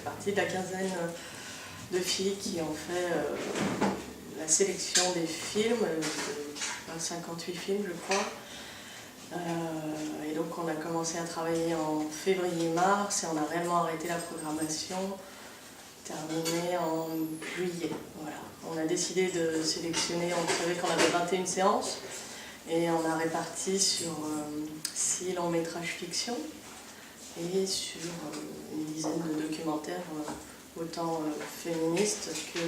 partie de la quinzaine de filles qui ont fait la sélection des films, 58 films je crois. Et donc on a commencé à travailler en février-mars et on a réellement arrêté la programmation, terminée en juillet. Voilà. On a décidé de sélectionner, on savait qu'on avait 21 séances et on a réparti sur 6 longs métrages fiction et sur une dizaine de documentaires autant féministes que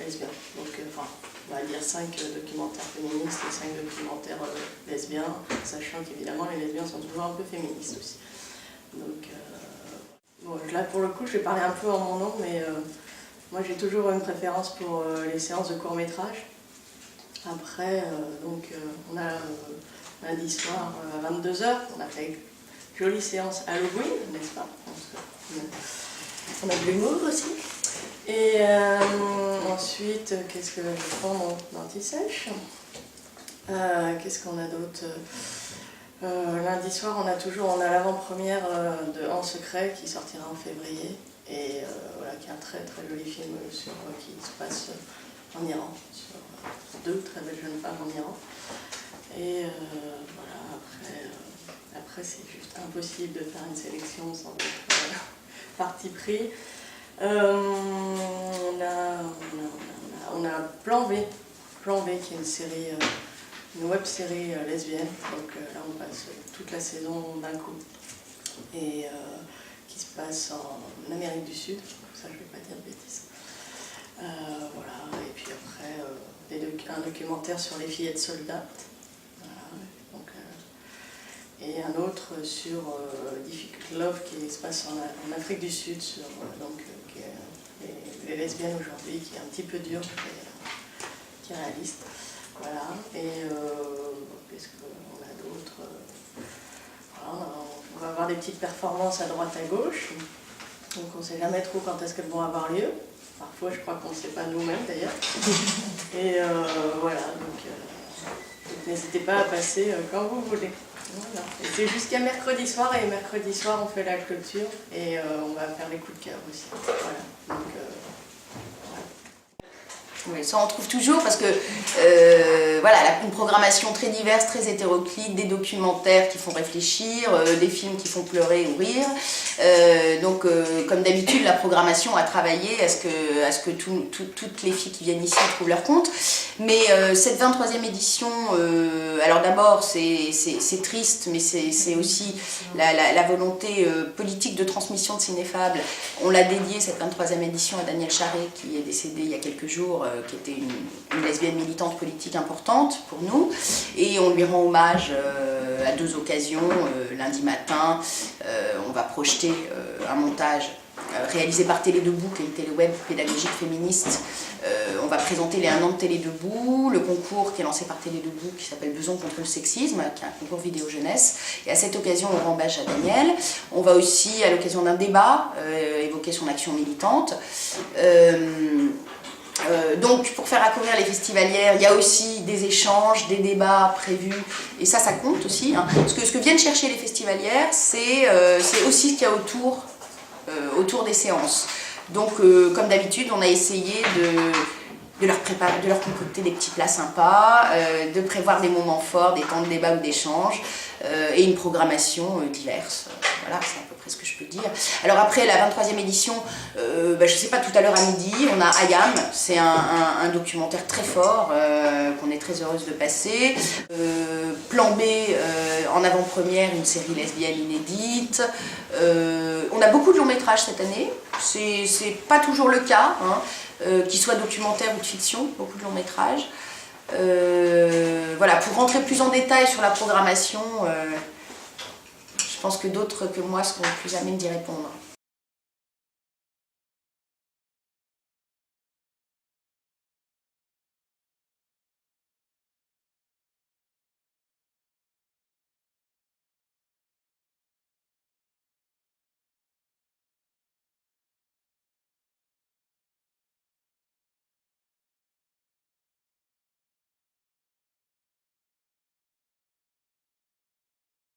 lesbiens. Donc, on va dire 5 documentaires féministes et 5 documentaires lesbiens, sachant qu'évidemment les lesbiens sont toujours un peu féministes aussi. Donc, bon, là pour le coup je vais parler un peu en mon nom, mais moi j'ai toujours une préférence pour les séances de court-métrage. Après, on a lundi soir à 22h, on a fait une jolie séance Halloween, n'est-ce pas? On a de l'humour aussi. Et ensuite, qu'est-ce que je prends mon anti-sèche? Qu'est-ce qu'on a d'autre? Lundi soir, on a l'avant-première de En secret qui sortira en février. Et voilà, qui est un très très joli film qui se passe en Iran, sur 2 très belles jeunes femmes en Iran. Et voilà, après c'est juste impossible de faire une sélection sans être parti pris. On a Plan V, qui est une série, une web série lesbienne. Donc là on passe toute la saison d'un coup. Et qui se passe en Amérique du Sud, ça je ne vais pas dire de bêtises. Voilà, et puis après un documentaire sur les fillettes soldats. Voilà, donc, et un autre sur Difficult Love qui se passe en Afrique du Sud, sur qui est les lesbiennes aujourd'hui, qui est un petit peu dur, qui est réaliste. Voilà, et qu'est-ce qu'on a d'autre? Voilà, on va avoir des petites performances à droite à gauche, donc on ne sait jamais trop quand est-ce qu'elles vont avoir lieu. Parfois je crois qu'on ne sait pas nous-mêmes d'ailleurs. Et voilà, donc n'hésitez pas à passer quand vous voulez. Voilà. Et c'est jusqu'à mercredi soir, et mercredi soir on fait la clôture et on va faire les coups de cœur aussi. Voilà. Donc, oui, ça on trouve toujours parce que voilà, une programmation très diverse, très hétéroclite, des documentaires qui font réfléchir, des films qui font pleurer ou rire. Donc comme d'habitude, la programmation a travaillé à ce que toutes les filles qui viennent ici trouvent leur compte. Mais cette 23e édition, alors d'abord c'est triste, mais c'est aussi la volonté politique de transmission de Cinéfable. On l'a dédié cette 23e édition à Danielle Charret qui est décédée il y a quelques jours, qui était une lesbienne militante politique importante pour nous, et on lui rend hommage à 2 occasions. Lundi matin, on va projeter un montage réalisé par Télé Debout, qui est une téléweb pédagogique féministe. On va présenter les 1 an de Télé Debout, le concours qui est lancé par Télé Debout qui s'appelle Beson contre le sexisme, qui est un concours vidéo jeunesse. Et à cette occasion, on rend hommage à Danielle. On va aussi, à l'occasion d'un débat, évoquer son action militante. Donc pour faire accourir les festivalières, il y a aussi des échanges, des débats prévus, et ça compte aussi. Hein. Parce que ce que viennent chercher les festivalières, c'est aussi ce qu'il y a autour des séances. Donc comme d'habitude, on a essayé de leur concocter des petits plats sympas, de prévoir des moments forts, des temps de débat ou d'échange, et une programmation diverse. Voilà, c'est à peu près ce que je peux dire. Alors après la 23e édition, je ne sais pas, tout à l'heure à midi, on a Ayam, c'est un documentaire très fort qu'on est très heureuse de passer. Plan B, en avant-première, une série lesbienne inédite. On a beaucoup de longs métrages cette année, c'est pas toujours le cas, hein, qu'ils soient documentaires ou de fiction, beaucoup de longs métrages. Voilà, pour rentrer plus en détail sur la programmation, je pense que d'autres que moi seront plus à même d'y répondre.